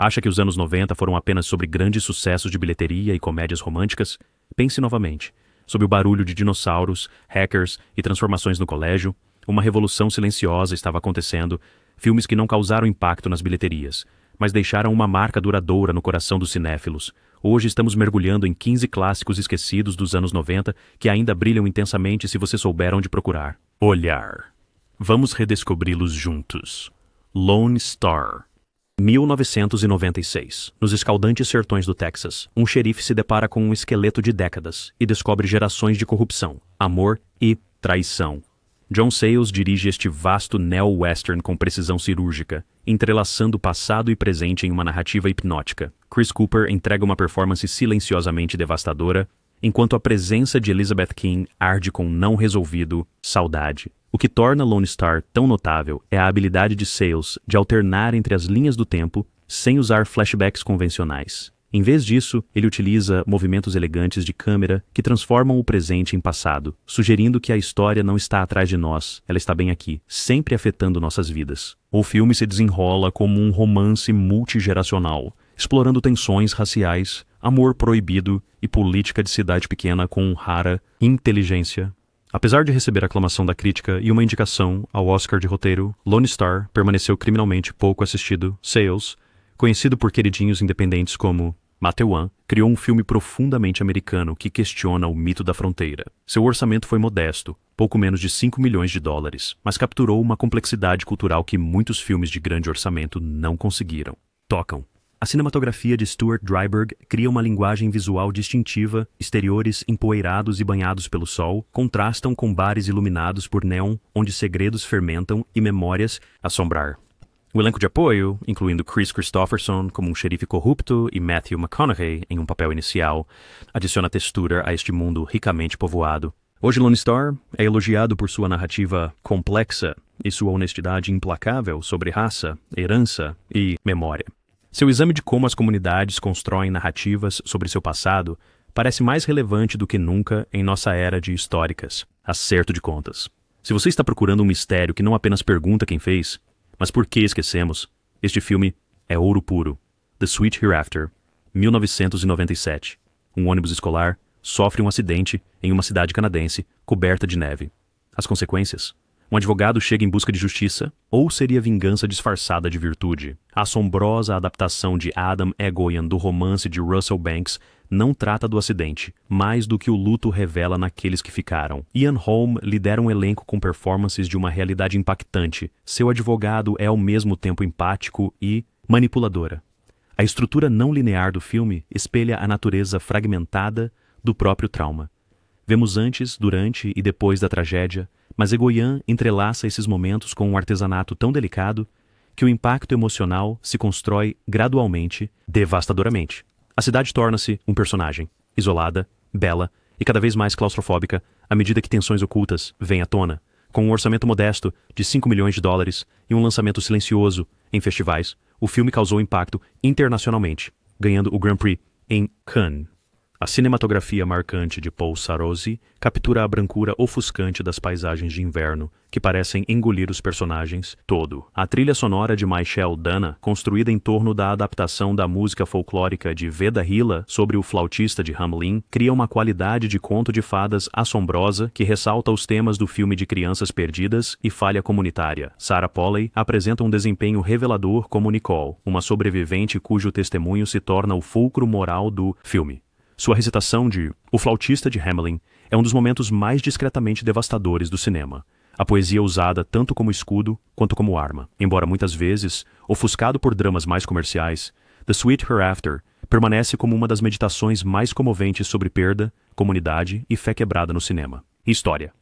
Acha que os anos 90 foram apenas sobre grandes sucessos de bilheteria e comédias românticas? Pense novamente. Sob o barulho de dinossauros, hackers e transformações no colégio, uma revolução silenciosa estava acontecendo, filmes que não causaram impacto nas bilheterias, mas deixaram uma marca duradoura no coração dos cinéfilos. Hoje estamos mergulhando em 15 clássicos esquecidos dos anos 90 que ainda brilham intensamente se você souber onde procurar. Olhar. Vamos redescobri-los juntos. Lone Star. 1996. Nos escaldantes sertões do Texas, um xerife se depara com um esqueleto de décadas e descobre gerações de corrupção, amor e traição. John Sayles dirige este vasto neo-western com precisão cirúrgica, entrelaçando passado e presente em uma narrativa hipnótica. Chris Cooper entrega uma performance silenciosamente devastadora, enquanto a presença de Elizabeth King arde com não resolvido saudade. O que torna Lone Star tão notável é a habilidade de Sayles de alternar entre as linhas do tempo sem usar flashbacks convencionais. Em vez disso, ele utiliza movimentos elegantes de câmera que transformam o presente em passado, sugerindo que a história não está atrás de nós, ela está bem aqui, sempre afetando nossas vidas. O filme se desenrola como um romance multigeracional, explorando tensões raciais, amor proibido e política de cidade pequena com rara inteligência. Apesar de receber aclamação da crítica e uma indicação ao Oscar de roteiro, Lone Star permaneceu criminalmente pouco assistido. Sayles, conhecido por queridinhos independentes como Matewan, criou um filme profundamente americano que questiona o mito da fronteira. Seu orçamento foi modesto, pouco menos de 5 milhões de dólares, mas capturou uma complexidade cultural que muitos filmes de grande orçamento não conseguiram. Tocam. A cinematografia de Stuart Dryburgh cria uma linguagem visual distintiva, exteriores empoeirados e banhados pelo sol, contrastam com bares iluminados por neon, onde segredos fermentam e memórias assombrar. O elenco de apoio, incluindo Chris Christopherson como um xerife corrupto e Matthew McConaughey em um papel inicial, adiciona textura a este mundo ricamente povoado. Hoje Lone Star é elogiado por sua narrativa complexa e sua honestidade implacável sobre raça, herança e memória. Seu exame de como as comunidades constroem narrativas sobre seu passado parece mais relevante do que nunca em nossa era de históricas. Acerto de contas. Se você está procurando um mistério que não apenas pergunta quem fez, mas por que esquecemos, este filme é ouro puro. The Sweet Hereafter, 1997. Um ônibus escolar sofre um acidente em uma cidade canadense coberta de neve. As consequências? Um advogado chega em busca de justiça, ou seria vingança disfarçada de virtude? A assombrosa adaptação de Adam Egoyan do romance de Russell Banks não trata do acidente, mais do que o luto revela naqueles que ficaram. Ian Holm lidera um elenco com performances de uma realidade impactante. Seu advogado é ao mesmo tempo empático e manipuladora. A estrutura não linear do filme espelha a natureza fragmentada do próprio trauma. Vemos antes, durante e depois da tragédia, mas Egoyan entrelaça esses momentos com um artesanato tão delicado que o impacto emocional se constrói gradualmente, devastadoramente. A cidade torna-se um personagem, isolada, bela e cada vez mais claustrofóbica à medida que tensões ocultas vêm à tona. Com um orçamento modesto de 5 milhões de dólares e um lançamento silencioso em festivais, o filme causou impacto internacionalmente, ganhando o Grand Prix em Cannes. A cinematografia marcante de Paul Sarozzi captura a brancura ofuscante das paisagens de inverno, que parecem engolir os personagens todo. A trilha sonora de Michel Dana, construída em torno da adaptação da música folclórica de Veda Hila sobre o flautista de Hamelin, cria uma qualidade de conto de fadas assombrosa que ressalta os temas do filme de crianças perdidas e falha comunitária. Sarah Polley apresenta um desempenho revelador como Nicole, uma sobrevivente cujo testemunho se torna o fulcro moral do filme. Sua recitação de O Flautista de Hamelin é um dos momentos mais discretamente devastadores do cinema. A poesia usada tanto como escudo quanto como arma. Embora muitas vezes ofuscado por dramas mais comerciais, The Sweet Hereafter permanece como uma das meditações mais comoventes sobre perda, comunidade e fé quebrada no cinema. E história.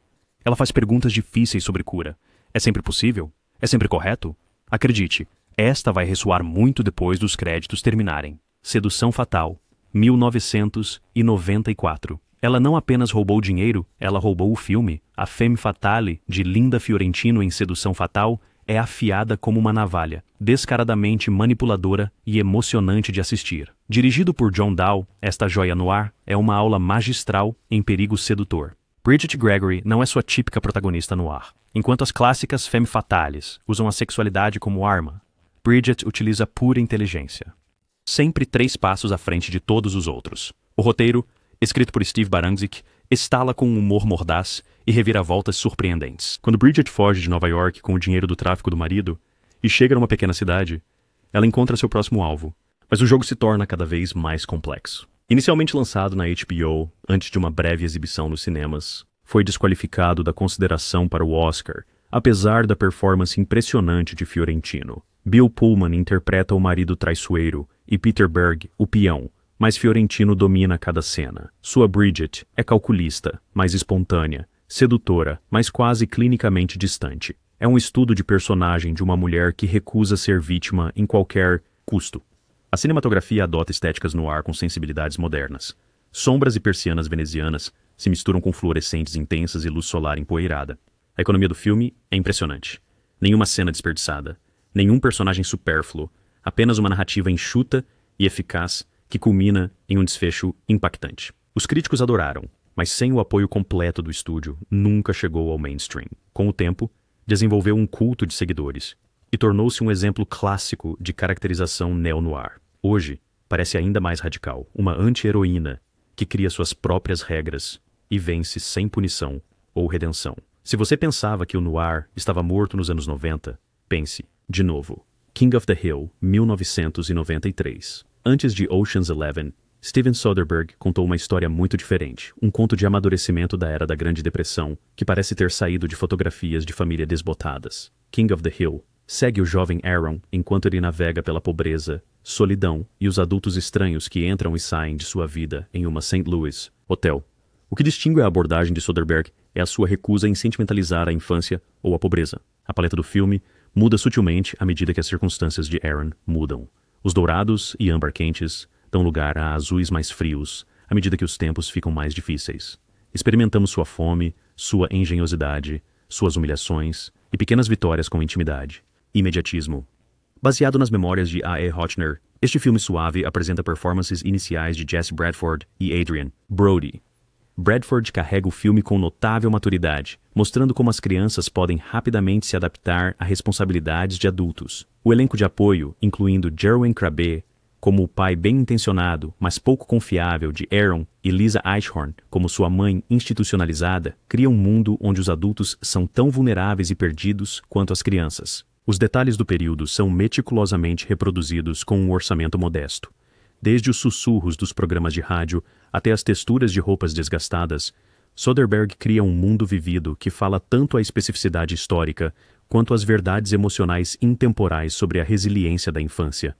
Ela faz perguntas difíceis sobre cura. É sempre possível? É sempre correto? Acredite, esta vai ressoar muito depois dos créditos terminarem. Sedução Fatal, 1994. Ela não apenas roubou dinheiro, ela roubou o filme. A femme fatale de Linda Fiorentino em Sedução Fatal é afiada como uma navalha, descaradamente manipuladora e emocionante de assistir. Dirigido por John Dahl, esta joia noir é uma aula magistral em perigo sedutor. Bridget Gregory não é sua típica protagonista noir. Enquanto as clássicas femme fatales usam a sexualidade como arma, Bridget utiliza pura inteligência. sempre 3 passos à frente de todos os outros. O roteiro, escrito por Steve Baranczyk, estala com um humor mordaz e reviravoltas surpreendentes. Quando Bridget foge de Nova York com o dinheiro do tráfico do marido e chega numa pequena cidade, ela encontra seu próximo alvo, mas o jogo se torna cada vez mais complexo. Inicialmente lançado na HBO antes de uma breve exibição nos cinemas, foi desqualificado da consideração para o Oscar, apesar da performance impressionante de Fiorentino. Bill Pullman interpreta o marido traiçoeiro e Peter Berg, o peão, mas Fiorentino domina cada cena. Sua Bridget é calculista, mas espontânea, sedutora, mas quase clinicamente distante. É um estudo de personagem de uma mulher que recusa ser vítima em qualquer custo. A cinematografia adota estéticas no ar com sensibilidades modernas. Sombras e persianas venezianas se misturam com fluorescentes intensas e luz solar empoeirada. A economia do filme é impressionante. Nenhuma cena desperdiçada, nenhum personagem supérfluo, apenas uma narrativa enxuta e eficaz que culmina em um desfecho impactante. Os críticos adoraram, mas sem o apoio completo do estúdio, nunca chegou ao mainstream. Com o tempo, desenvolveu um culto de seguidores e tornou-se um exemplo clássico de caracterização neo-noir. Hoje, parece ainda mais radical, uma anti-heroína que cria suas próprias regras e vence sem punição ou redenção. Se você pensava que o noir estava morto nos anos 90, pense, de novo. King of the Hill, 1993. Antes de Ocean's 11, Steven Soderbergh contou uma história muito diferente, um conto de amadurecimento da era da Grande Depressão, que parece ter saído de fotografias de família desbotadas. King of the Hill segue o jovem Aaron enquanto ele navega pela pobreza, solidão e os adultos estranhos que entram e saem de sua vida em uma St. Louis hotel. O que distingue a abordagem de Soderbergh é a sua recusa em sentimentalizar a infância ou a pobreza. A paleta do filme muda sutilmente à medida que as circunstâncias de Aaron mudam. Os dourados e âmbar quentes dão lugar a azuis mais frios à medida que os tempos ficam mais difíceis. Experimentamos sua fome, sua engenhosidade, suas humilhações e pequenas vitórias com intimidade. Imediatismo. Baseado nas memórias de A.E. Hotchner, este filme suave apresenta performances iniciais de Jesse Bradford e Adrian Brody. Bradford carrega o filme com notável maturidade, mostrando como as crianças podem rapidamente se adaptar a responsabilidades de adultos. O elenco de apoio, incluindo Jerwin Crabbe como o pai bem-intencionado, mas pouco confiável de Aaron e Lisa Eichhorn como sua mãe institucionalizada, cria um mundo onde os adultos são tão vulneráveis e perdidos quanto as crianças. Os detalhes do período são meticulosamente reproduzidos com um orçamento modesto. Desde os sussurros dos programas de rádio até as texturas de roupas desgastadas, Soderbergh cria um mundo vivido que fala tanto à especificidade histórica quanto às verdades emocionais intemporais sobre a resiliência da infância.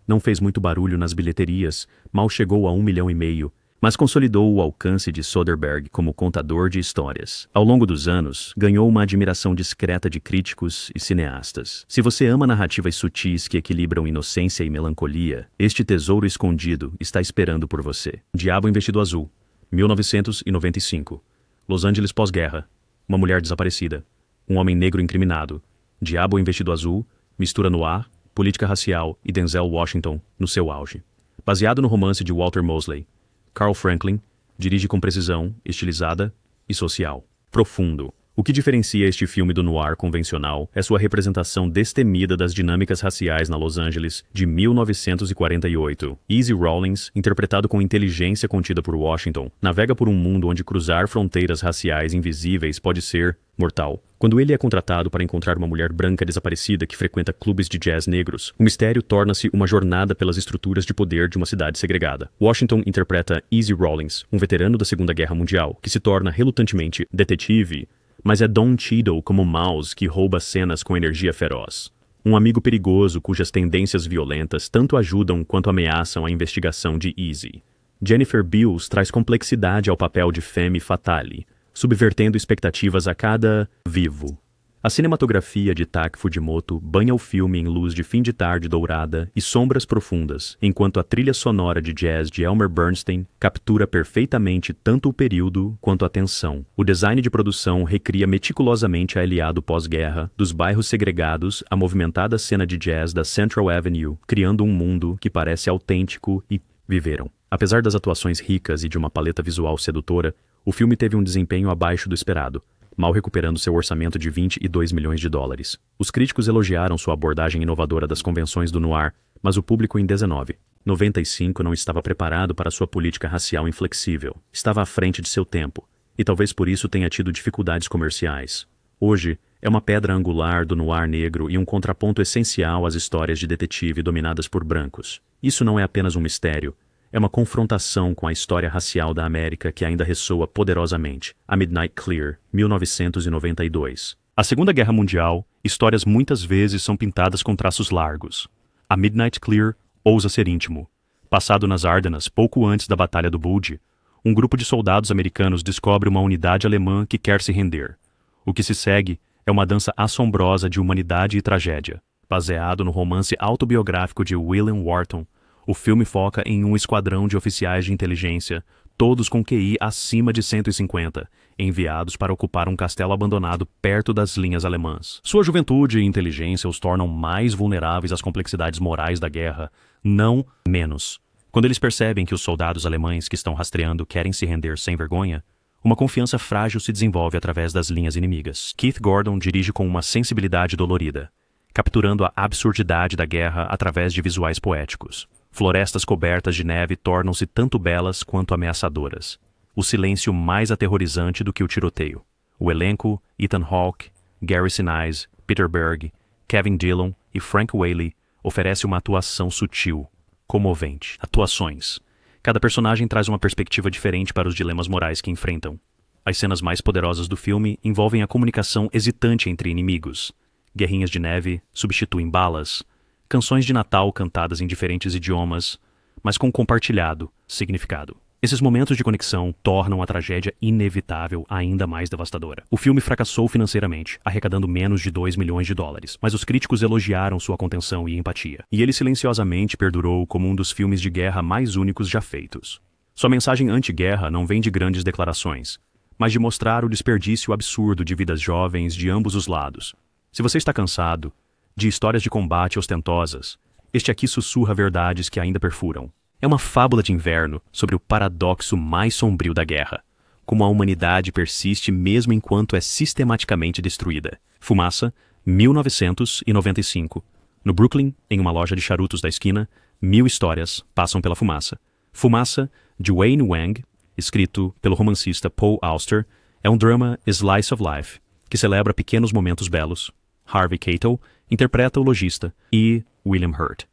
Não fez muito barulho nas bilheterias, mal chegou a 1,5 milhão, mas consolidou o alcance de Soderbergh como contador de histórias. Ao longo dos anos, ganhou uma admiração discreta de críticos e cineastas. Se você ama narrativas sutis que equilibram inocência e melancolia, este tesouro escondido está esperando por você. Diabo em Vestido Azul, 1995. Los Angeles pós-guerra. Uma mulher desaparecida. Um homem negro incriminado. Diabo em Vestido Azul mistura noir, política racial e Denzel Washington no seu auge. Baseado no romance de Walter Mosley, Carl Franklin dirige com precisão, estilizada e social. Profundo. O que diferencia este filme do noir convencional é sua representação destemida das dinâmicas raciais na Los Angeles de 1948. Easy Rawlins, interpretado com inteligência contida por Washington, navega por um mundo onde cruzar fronteiras raciais invisíveis pode ser mortal. Quando ele é contratado para encontrar uma mulher branca desaparecida que frequenta clubes de jazz negros, o mistério torna-se uma jornada pelas estruturas de poder de uma cidade segregada. Washington interpreta Easy Rawlins, um veterano da Segunda Guerra Mundial, que se torna relutantemente detetive, mas é Don Cheadle como Mouse que rouba cenas com energia feroz. Um amigo perigoso cujas tendências violentas tanto ajudam quanto ameaçam a investigação de Easy. Jennifer Beals traz complexidade ao papel de femme fatale, subvertendo expectativas a cada vivo. A cinematografia de Taki Fujimoto banha o filme em luz de fim de tarde dourada e sombras profundas, enquanto a trilha sonora de jazz de Elmer Bernstein captura perfeitamente tanto o período quanto a tensão. O design de produção recria meticulosamente a Eliado pós-guerra, dos bairros segregados à movimentada cena de jazz da Central Avenue, criando um mundo que parece autêntico e viveram. Apesar das atuações ricas e de uma paleta visual sedutora, o filme teve um desempenho abaixo do esperado, mal recuperando seu orçamento de $22 milhões. Os críticos elogiaram sua abordagem inovadora das convenções do noir, mas o público em 19. 95 não estava preparado para sua política racial inflexível. Estava à frente de seu tempo, e talvez por isso tenha tido dificuldades comerciais. Hoje, é uma pedra angular do noir negro e um contraponto essencial às histórias de detetive dominadas por brancos. Isso não é apenas um mistério, é uma confrontação com a história racial da América que ainda ressoa poderosamente. A Midnight Clear, 1992. A Segunda Guerra Mundial, histórias muitas vezes são pintadas com traços largos. A Midnight Clear ousa ser íntimo. Passado nas Ardenas pouco antes da Batalha do Bulge, um grupo de soldados americanos descobre uma unidade alemã que quer se render. O que se segue é uma dança assombrosa de humanidade e tragédia. Baseado no romance autobiográfico de William Wharton, o filme foca em um esquadrão de oficiais de inteligência, todos com QI acima de 150, enviados para ocupar um castelo abandonado perto das linhas alemãs. Sua juventude e inteligência os tornam mais vulneráveis às complexidades morais da guerra, não menos. Quando eles percebem que os soldados alemães que estão rastreando querem se render sem vergonha, uma confiança frágil se desenvolve através das linhas inimigas. Keith Gordon dirige com uma sensibilidade dolorida, capturando a absurdidade da guerra através de visuais poéticos. Florestas cobertas de neve tornam-se tanto belas quanto ameaçadoras. O silêncio mais aterrorizante do que o tiroteio. O elenco, Ethan Hawke, Gary Sinise, Peter Berg, Kevin Dillon e Frank Whaley oferece uma atuação sutil, comovente. Atuações. Cada personagem traz uma perspectiva diferente para os dilemas morais que enfrentam. As cenas mais poderosas do filme envolvem a comunicação hesitante entre inimigos. Guerrinhas de neve substituem balas. Canções de Natal cantadas em diferentes idiomas, mas com compartilhado significado. Esses momentos de conexão tornam a tragédia inevitável ainda mais devastadora. O filme fracassou financeiramente, arrecadando menos de 2 milhões de dólares, mas os críticos elogiaram sua contenção e empatia. E ele silenciosamente perdurou como um dos filmes de guerra mais únicos já feitos. Sua mensagem anti-guerra não vem de grandes declarações, mas de mostrar o desperdício absurdo de vidas jovens de ambos os lados. Se você está cansado de histórias de combate ostentosas, este aqui sussurra verdades que ainda perfuram. É uma fábula de inverno sobre o paradoxo mais sombrio da guerra, como a humanidade persiste mesmo enquanto é sistematicamente destruída. Fumaça, 1995. No Brooklyn, em uma loja de charutos da esquina, 1000 histórias passam pela fumaça. Fumaça, de Wayne Wang, escrito pelo romancista Paul Auster, é um drama slice of life, que celebra pequenos momentos belos. Harvey Keitel interpreta o lojista e William Hurt,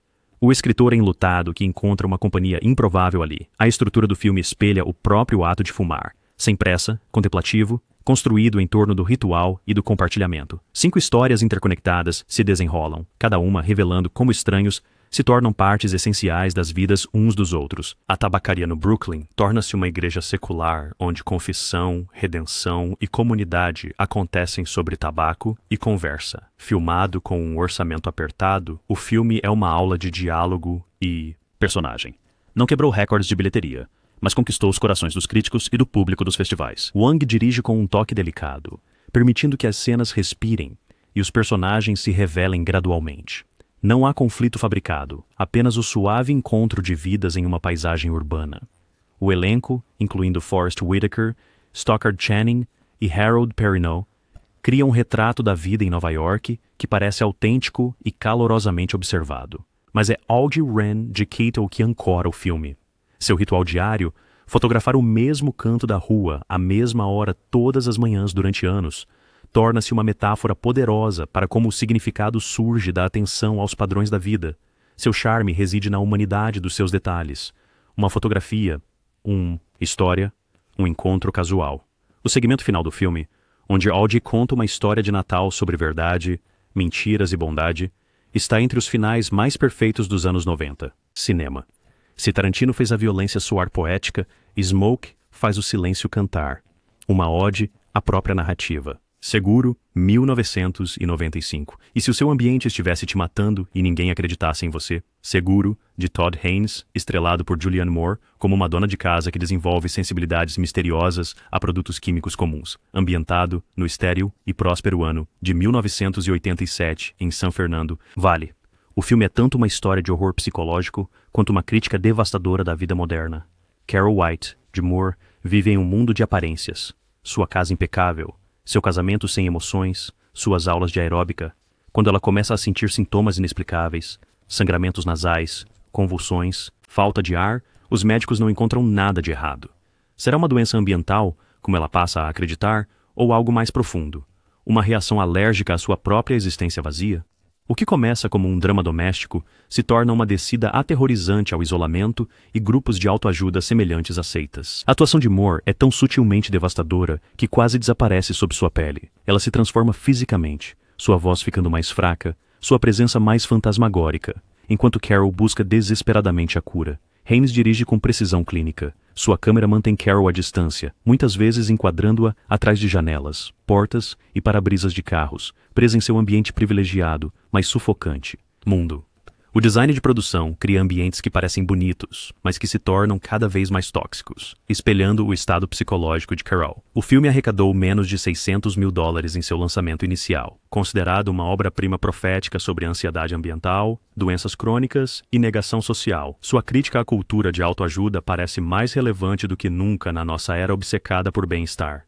o escritor enlutado que encontra uma companhia improvável ali. A estrutura do filme espelha o próprio ato de fumar, sem pressa, contemplativo, construído em torno do ritual e do compartilhamento. 5 histórias interconectadas se desenrolam, cada uma revelando como estranhos se tornam partes essenciais das vidas uns dos outros. A tabacaria no Brooklyn torna-se uma igreja secular, onde confissão, redenção e comunidade acontecem sobre tabaco e conversa. Filmado com um orçamento apertado, o filme é uma aula de diálogo e personagem. Não quebrou recordes de bilheteria, mas conquistou os corações dos críticos e do público dos festivais. Wang dirige com um toque delicado, permitindo que as cenas respirem e os personagens se revelem gradualmente. Não há conflito fabricado, apenas o suave encontro de vidas em uma paisagem urbana. O elenco, incluindo Forest Whitaker, Stockard Channing e Harold Perrineau, cria um retrato da vida em Nova York que parece autêntico e calorosamente observado. Mas é Audrey Wren de Keitel que ancora o filme. Seu ritual diário, fotografar o mesmo canto da rua à mesma hora todas as manhãs durante anos, torna-se uma metáfora poderosa para como o significado surge da atenção aos padrões da vida. Seu charme reside na humanidade dos seus detalhes. Uma fotografia, história, um encontro casual. O segmento final do filme, onde Audrey conta uma história de Natal sobre verdade, mentiras e bondade, está entre os finais mais perfeitos dos anos 90. Cinema. Se Tarantino fez a violência soar poética, Smoke faz o silêncio cantar. Uma ode à própria narrativa. Seguro, 1995. E se o seu ambiente estivesse te matando e ninguém acreditasse em você? Seguro, de Todd Haynes, estrelado por Julianne Moore, como uma dona de casa que desenvolve sensibilidades misteriosas a produtos químicos comuns. Ambientado no estéril e próspero ano de 1987, em San Fernando Valley. O filme é tanto uma história de horror psicológico quanto uma crítica devastadora da vida moderna. Carol White, de Moore, vive em um mundo de aparências. Sua casa impecável, seu casamento sem emoções, suas aulas de aeróbica, quando ela começa a sentir sintomas inexplicáveis, sangramentos nasais, convulsões, falta de ar, os médicos não encontram nada de errado. Será uma doença ambiental, como ela passa a acreditar, ou algo mais profundo? Uma reação alérgica à sua própria existência vazia? O que começa como um drama doméstico se torna uma descida aterrorizante ao isolamento e grupos de autoajuda semelhantes a seitas. A atuação de Moore é tão sutilmente devastadora que quase desaparece sob sua pele. Ela se transforma fisicamente, sua voz ficando mais fraca, sua presença mais fantasmagórica, enquanto Carol busca desesperadamente a cura. Haynes dirige com precisão clínica. Sua câmera mantém Carol à distância, muitas vezes enquadrando-a atrás de janelas, portas e para-brisas de carros, presa em seu ambiente privilegiado, mas sufocante. Mundo. O design de produção cria ambientes que parecem bonitos, mas que se tornam cada vez mais tóxicos, espelhando o estado psicológico de Carol. O filme arrecadou menos de $600 mil em seu lançamento inicial, considerado uma obra-prima profética sobre ansiedade ambiental, doenças crônicas e negação social. Sua crítica à cultura de autoajuda parece mais relevante do que nunca na nossa era obcecada por bem-estar.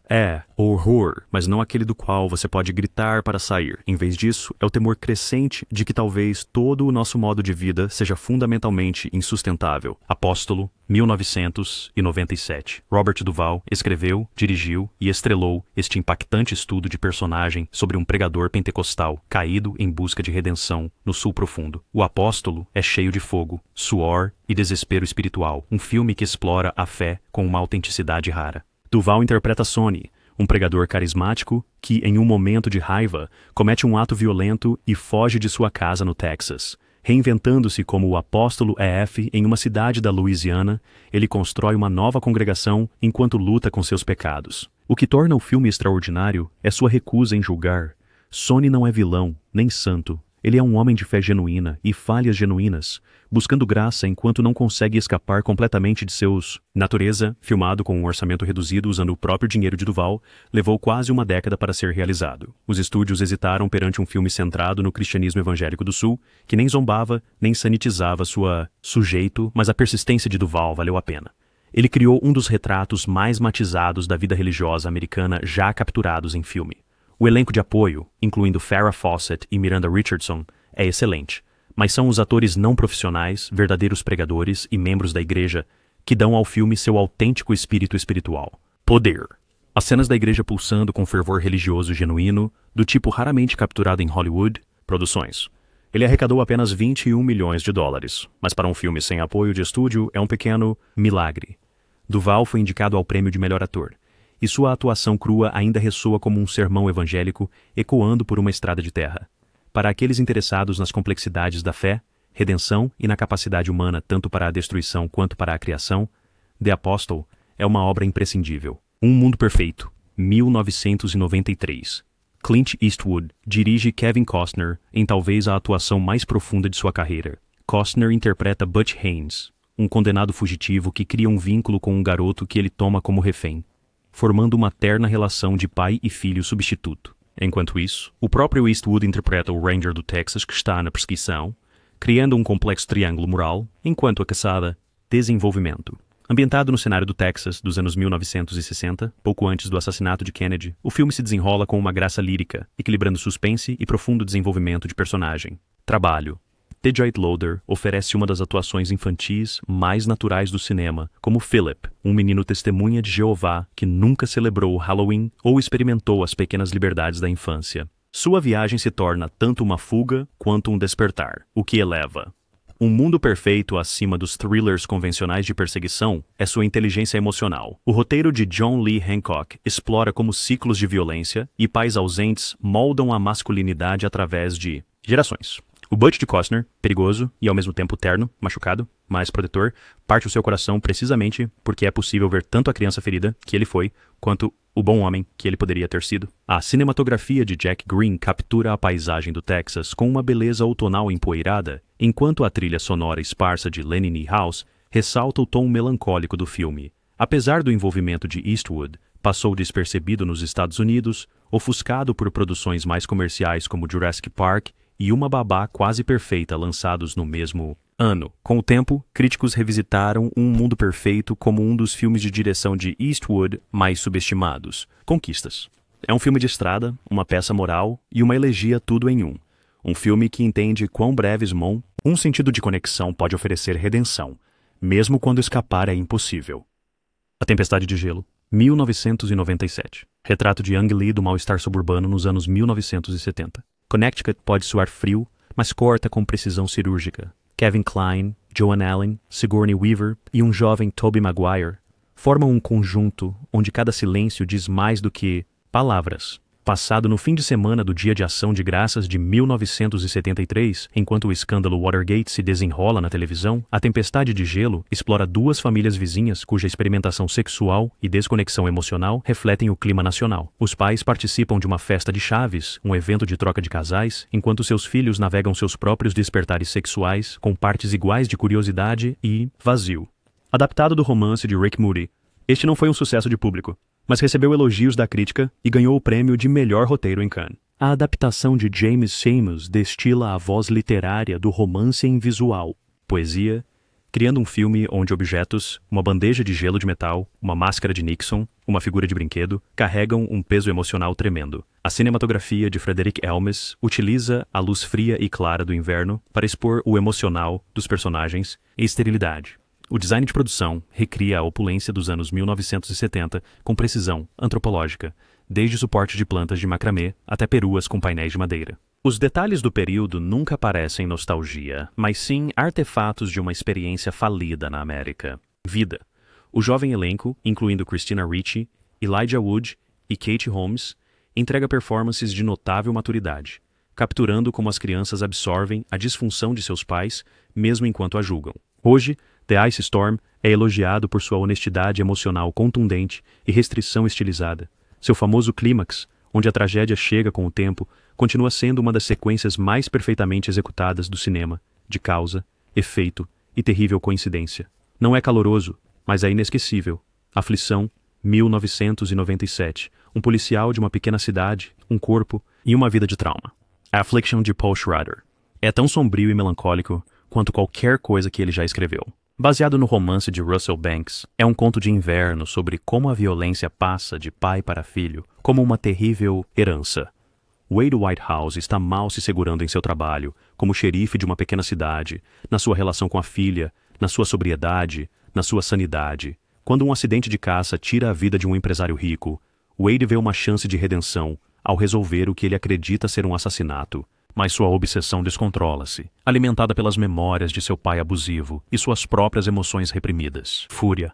É horror, mas não aquele do qual você pode gritar para sair. Em vez disso, é o temor crescente de que talvez todo o nosso modo de vida seja fundamentalmente insustentável. Apóstolo, 1997. Robert Duvall escreveu, dirigiu e estrelou este impactante estudo de personagem sobre um pregador pentecostal caído em busca de redenção no sul profundo. O Apóstolo é cheio de fogo, suor e desespero espiritual, um filme que explora a fé com uma autenticidade rara. Duvall interpreta Sonny, um pregador carismático que, em um momento de raiva, comete um ato violento e foge de sua casa no Texas. Reinventando-se como o apóstolo EF em uma cidade da Louisiana, ele constrói uma nova congregação enquanto luta com seus pecados. O que torna o filme extraordinário é sua recusa em julgar. Sonny não é vilão, nem santo. Ele é um homem de fé genuína e falhas genuínas, buscando graça enquanto não consegue escapar completamente de seus... Natureza, filmado com um orçamento reduzido usando o próprio dinheiro de Duvall, levou quase uma década para ser realizado. Os estúdios hesitaram perante um filme centrado no cristianismo evangélico do Sul, que nem zombava, nem sanitizava sua sujeito, mas a persistência de Duvall valeu a pena. Ele criou um dos retratos mais matizados da vida religiosa americana já capturados em filme. O elenco de apoio, incluindo Farrah Fawcett e Miranda Richardson, é excelente, mas são os atores não profissionais, verdadeiros pregadores e membros da igreja que dão ao filme seu autêntico espírito espiritual. Poder. As cenas da igreja pulsando com fervor religioso genuíno, do tipo raramente capturado em Hollywood, produções. Ele arrecadou apenas $21 milhões, mas para um filme sem apoio de estúdio é um pequeno milagre. Duvall foi indicado ao prêmio de melhor ator, e sua atuação crua ainda ressoa como um sermão evangélico ecoando por uma estrada de terra. Para aqueles interessados nas complexidades da fé, redenção e na capacidade humana tanto para a destruição quanto para a criação, The Apostle é uma obra imprescindível. Um Mundo Perfeito, 1993. Clint Eastwood dirige Kevin Costner em talvez a atuação mais profunda de sua carreira. Costner interpreta Butch Haynes, um condenado fugitivo que cria um vínculo com um garoto que ele toma como refém, formando uma terna relação de pai e filho substituto. Enquanto isso, o próprio Eastwood interpreta o Ranger do Texas que está na perseguição, criando um complexo triângulo moral, enquanto a caçada, desenvolvimento. Ambientado no cenário do Texas dos anos 1960, pouco antes do assassinato de Kennedy, o filme se desenrola com uma graça lírica, equilibrando suspense e profundo desenvolvimento de personagem. Trabalho. Tejoit Loader oferece uma das atuações infantis mais naturais do cinema, como Philip, um menino testemunha de Jeová que nunca celebrou o Halloween ou experimentou as pequenas liberdades da infância. Sua viagem se torna tanto uma fuga quanto um despertar, o que eleva. Um mundo perfeito acima dos thrillers convencionais de perseguição é sua inteligência emocional. O roteiro de John Lee Hancock explora como ciclos de violência e pais ausentes moldam a masculinidade através de gerações. O Butch de Costner, perigoso e ao mesmo tempo terno, machucado, mas protetor, parte o seu coração precisamente porque é possível ver tanto a criança ferida, que ele foi, quanto o bom homem que ele poderia ter sido. A cinematografia de Jack Green captura a paisagem do Texas com uma beleza outonal empoeirada, enquanto a trilha sonora esparsa de Lenny Niehaus ressalta o tom melancólico do filme. Apesar do envolvimento de Eastwood, passou despercebido nos Estados Unidos, ofuscado por produções mais comerciais como Jurassic Park e Uma Babá Quase Perfeita lançados no mesmo ano. Com o tempo, críticos revisitaram Um Mundo Perfeito como um dos filmes de direção de Eastwood mais subestimados. Conquistas. É um filme de estrada, uma peça moral e uma elegia tudo em um. Um filme que entende quão breves um sentido de conexão pode oferecer redenção, mesmo quando escapar é impossível. A Tempestade de Gelo, 1997. Retrato de Ang Lee do mal-estar suburbano nos anos 1970. Connecticut pode soar frio, mas corta com precisão cirúrgica. Kevin Kline, Joan Allen, Sigourney Weaver e um jovem Tobey Maguire formam um conjunto onde cada silêncio diz mais do que palavras. Passado no fim de semana do Dia de Ação de Graças de 1973, enquanto o escândalo Watergate se desenrola na televisão, A Tempestade de Gelo explora duas famílias vizinhas cuja experimentação sexual e desconexão emocional refletem o clima nacional. Os pais participam de uma festa de chaves, um evento de troca de casais, enquanto seus filhos navegam seus próprios despertares sexuais com partes iguais de curiosidade e vazio. Adaptado do romance de Rick Moody, este não foi um sucesso de público, mas recebeu elogios da crítica e ganhou o prêmio de melhor roteiro em Cannes. A adaptação de James Sammis destila a voz literária do romance em visual, poesia, criando um filme onde objetos, uma bandeja de gelo de metal, uma máscara de Nixon, uma figura de brinquedo, carregam um peso emocional tremendo. A cinematografia de Frederick Elmes utiliza a luz fria e clara do inverno para expor o emocional dos personagens e esterilidade. O design de produção recria a opulência dos anos 1970 com precisão antropológica, desde suporte de plantas de macramê até peruas com painéis de madeira. Os detalhes do período nunca parecem nostalgia, mas sim artefatos de uma experiência falida na América. Vida. O jovem elenco, incluindo Christina Ricci, Elijah Wood e Katie Holmes, entrega performances de notável maturidade, capturando como as crianças absorvem a disfunção de seus pais, mesmo enquanto a julgam. Hoje, The Ice Storm é elogiado por sua honestidade emocional contundente e restrição estilizada. Seu famoso clímax, onde a tragédia chega com o tempo, continua sendo uma das sequências mais perfeitamente executadas do cinema, de causa, efeito e terrível coincidência. Não é caloroso, mas é inesquecível. Aflição, 1997. Um policial de uma pequena cidade, um corpo e uma vida de trauma. Affliction de Paul Schrader. É tão sombrio e melancólico quanto qualquer coisa que ele já escreveu. Baseado no romance de Russell Banks, é um conto de inverno sobre como a violência passa de pai para filho, como uma terrível herança. Wade Whitehouse está mal se segurando em seu trabalho, como xerife de uma pequena cidade, na sua relação com a filha, na sua sobriedade, na sua sanidade. Quando um acidente de caça tira a vida de um empresário rico, Wade vê uma chance de redenção ao resolver o que ele acredita ser um assassinato. Mas sua obsessão descontrola-se, alimentada pelas memórias de seu pai abusivo e suas próprias emoções reprimidas. Fúria.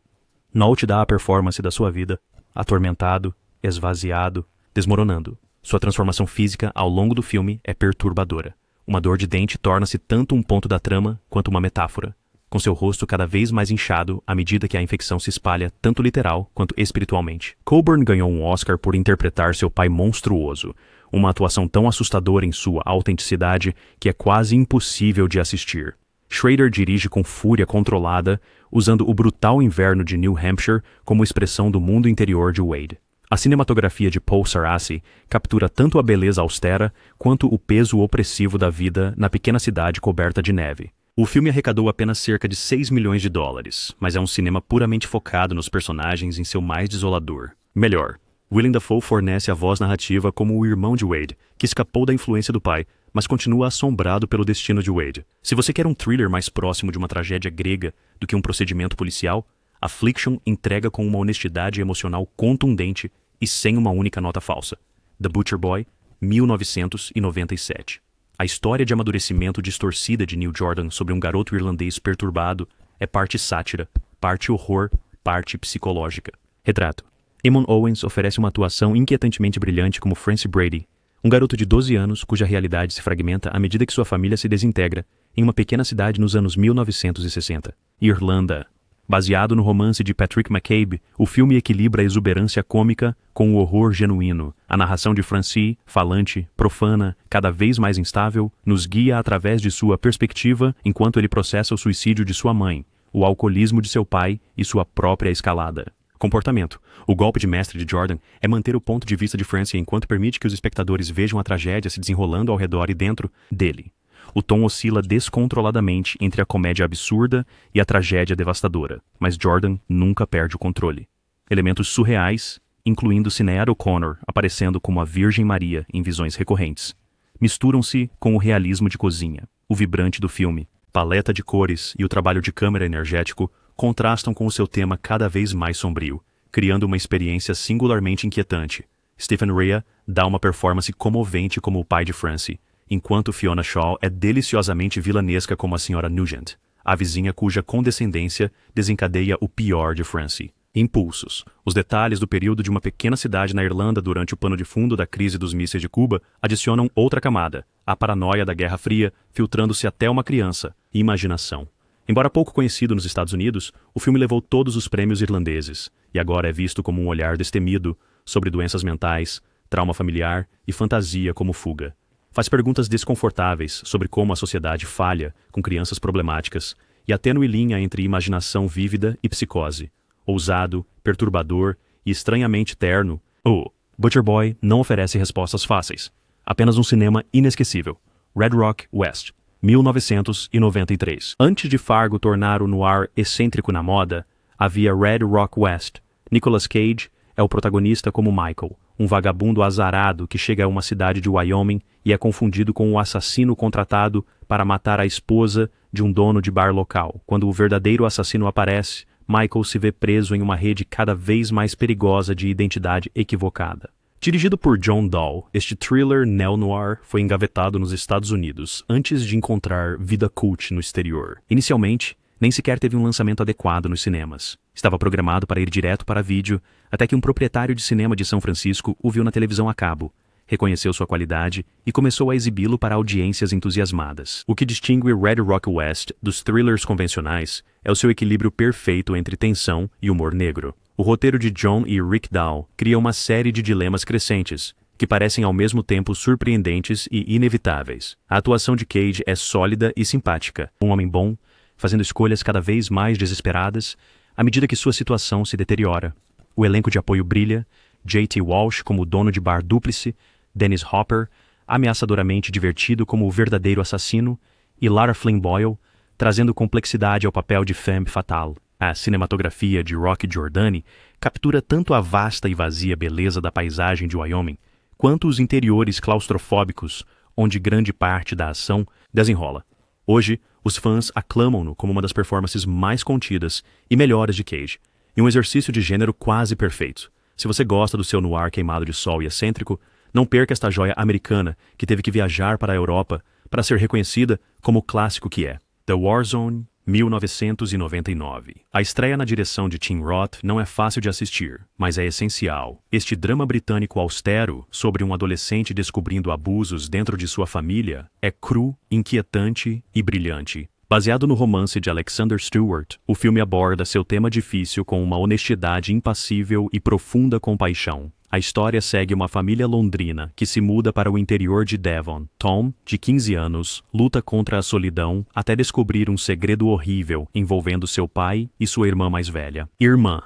Nolte dá a performance da sua vida, atormentado, esvaziado, desmoronando. Sua transformação física ao longo do filme é perturbadora. Uma dor de dente torna-se tanto um ponto da trama quanto uma metáfora, com seu rosto cada vez mais inchado à medida que a infecção se espalha tanto literal quanto espiritualmente. Coburn ganhou um Oscar por interpretar seu pai monstruoso, uma atuação tão assustadora em sua autenticidade que é quase impossível de assistir. Schrader dirige com fúria controlada, usando o brutal inverno de New Hampshire como expressão do mundo interior de Wade. A cinematografia de Paul Sarasi captura tanto a beleza austera quanto o peso opressivo da vida na pequena cidade coberta de neve. O filme arrecadou apenas cerca de 6 milhões de dólares, mas é um cinema puramente focado nos personagens em seu mais desolador. Melhor, Willem Dafoe fornece a voz narrativa como o irmão de Wade, que escapou da influência do pai, mas continua assombrado pelo destino de Wade. Se você quer um thriller mais próximo de uma tragédia grega do que um procedimento policial, Affliction entrega com uma honestidade emocional contundente e sem uma única nota falsa. The Butcher Boy, 1997. A história de amadurecimento distorcida de Neil Jordan sobre um garoto irlandês perturbado é parte sátira, parte horror, parte psicológica. Retrato. Eamon Owens oferece uma atuação inquietantemente brilhante como Francie Brady, um garoto de 12 anos cuja realidade se fragmenta à medida que sua família se desintegra em uma pequena cidade nos anos 1960. Irlanda. Baseado no romance de Patrick McCabe, o filme equilibra a exuberância cômica com o horror genuíno. A narração de Francie, falante, profana, cada vez mais instável, nos guia através de sua perspectiva enquanto ele processa o suicídio de sua mãe, o alcoolismo de seu pai e sua própria escalada. Comportamento. O golpe de mestre de Jordan é manter o ponto de vista de Francie enquanto permite que os espectadores vejam a tragédia se desenrolando ao redor e dentro dele. O tom oscila descontroladamente entre a comédia absurda e a tragédia devastadora, mas Jordan nunca perde o controle. Elementos surreais, incluindo Sinéad O'Connor aparecendo como a Virgem Maria em visões recorrentes. misturam-se com o realismo de cozinha, o vibrante do filme. Paleta de cores e o trabalho de câmera energético contrastam com o seu tema cada vez mais sombrio, criando uma experiência singularmente inquietante. Stephen Rea dá uma performance comovente como o pai de Francie, enquanto Fiona Shaw é deliciosamente vilanesca como a Sra. Nugent, a vizinha cuja condescendência desencadeia o pior de Francie. Impulsos. Os detalhes do período de uma pequena cidade na Irlanda durante o pano de fundo da crise dos mísseis de Cuba adicionam outra camada, a paranoia da Guerra Fria, filtrando-se até uma criança, imaginação. Embora pouco conhecido nos Estados Unidos, o filme levou todos os prêmios irlandeses, e agora é visto como um olhar destemido sobre doenças mentais, trauma familiar e fantasia como fuga. Faz perguntas desconfortáveis sobre como a sociedade falha com crianças problemáticas e a tênue linha entre imaginação vívida e psicose. Ousado, perturbador e estranhamente terno, o Butcher Boy não oferece respostas fáceis. Apenas um cinema inesquecível. Red Rock West, 1993. Antes de Fargo tornar o noir excêntrico na moda, havia Red Rock West. Nicolas Cage é o protagonista como Michael, um vagabundo azarado que chega a uma cidade de Wyoming e é confundido com o assassino contratado para matar a esposa de um dono de bar local. Quando o verdadeiro assassino aparece, Michael se vê preso em uma rede cada vez mais perigosa de identidade equivocada. Dirigido por John Dahl, este thriller neo-noir foi engavetado nos Estados Unidos antes de encontrar vida cult no exterior. Inicialmente, nem sequer teve um lançamento adequado nos cinemas. Estava programado para ir direto para vídeo, até que um proprietário de cinema de São Francisco o viu na televisão a cabo, reconheceu sua qualidade e começou a exibi-lo para audiências entusiasmadas. O que distingue Red Rock West dos thrillers convencionais é o seu equilíbrio perfeito entre tensão e humor negro. O roteiro de John e Rick Dahl cria uma série de dilemas crescentes, que parecem ao mesmo tempo surpreendentes e inevitáveis. A atuação de Cage é sólida e simpática, um homem bom, fazendo escolhas cada vez mais desesperadas à medida que sua situação se deteriora. O elenco de apoio brilha, J.T. Walsh como o dono de bar Dúplice, Dennis Hopper, ameaçadoramente divertido como o verdadeiro assassino, e Lara Flynn Boyle, trazendo complexidade ao papel de femme fatale. A cinematografia de Rocky Giordani captura tanto a vasta e vazia beleza da paisagem de Wyoming, quanto os interiores claustrofóbicos, onde grande parte da ação desenrola. Hoje, os fãs aclamam-no como uma das performances mais contidas e melhores de Cage, e um exercício de gênero quase perfeito. Se você gosta do seu noir queimado de sol e excêntrico, não perca esta joia americana que teve que viajar para a Europa para ser reconhecida como o clássico que é. The War Zone, 1999. A estreia na direção de Tim Roth não é fácil de assistir, mas é essencial. Este drama britânico austero sobre um adolescente descobrindo abusos dentro de sua família é cru, inquietante e brilhante. Baseado no romance de Alexander Stewart, o filme aborda seu tema difícil com uma honestidade impassível e profunda compaixão. A história segue uma família londrina que se muda para o interior de Devon. Tom, de 15 anos, luta contra a solidão até descobrir um segredo horrível envolvendo seu pai e sua irmã mais velha. Irmã.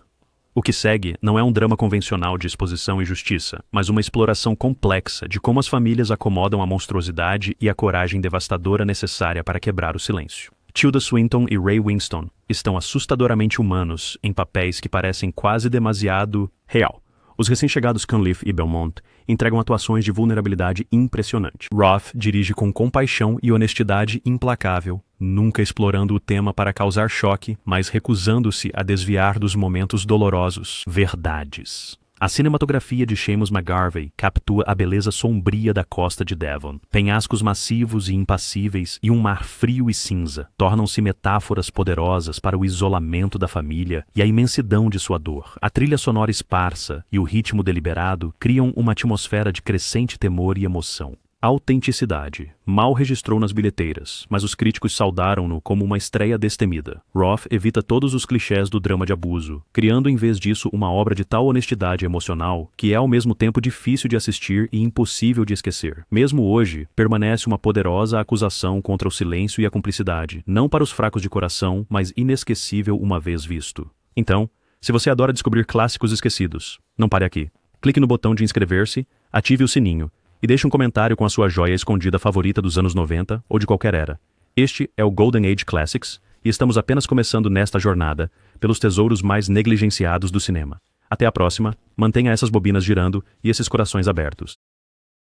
O que segue não é um drama convencional de exposição e justiça, mas uma exploração complexa de como as famílias acomodam a monstruosidade e a coragem devastadora necessária para quebrar o silêncio. Tilda Swinton e Ray Winstone estão assustadoramente humanos em papéis que parecem quase demasiado real. Os recém-chegados Cunliffe e Belmont entregam atuações de vulnerabilidade impressionante. Roth dirige com compaixão e honestidade implacável, nunca explorando o tema para causar choque, mas recusando-se a desviar dos momentos dolorosos. Verdades. A cinematografia de Seamus McGarvey captura a beleza sombria da costa de Devon. Penhascos massivos e impassíveis e um mar frio e cinza tornam-se metáforas poderosas para o isolamento da família e a imensidão de sua dor. A trilha sonora esparsa e o ritmo deliberado criam uma atmosfera de crescente temor e emoção. Autenticidade. Mal registrou nas bilheteiras, mas os críticos saudaram-no como uma estreia destemida. Roth evita todos os clichês do drama de abuso, criando em vez disso uma obra de tal honestidade emocional que é ao mesmo tempo difícil de assistir e impossível de esquecer. Mesmo hoje, permanece uma poderosa acusação contra o silêncio e a cumplicidade, não para os fracos de coração, mas inesquecível uma vez visto. Então, se você adora descobrir clássicos esquecidos, não pare aqui. Clique no botão de inscrever-se, ative o sininho, e deixe um comentário com a sua joia escondida favorita dos anos 90 ou de qualquer era. Este é o Golden Age Classics e estamos apenas começando nesta jornada pelos tesouros mais negligenciados do cinema. Até a próxima, mantenha essas bobinas girando e esses corações abertos.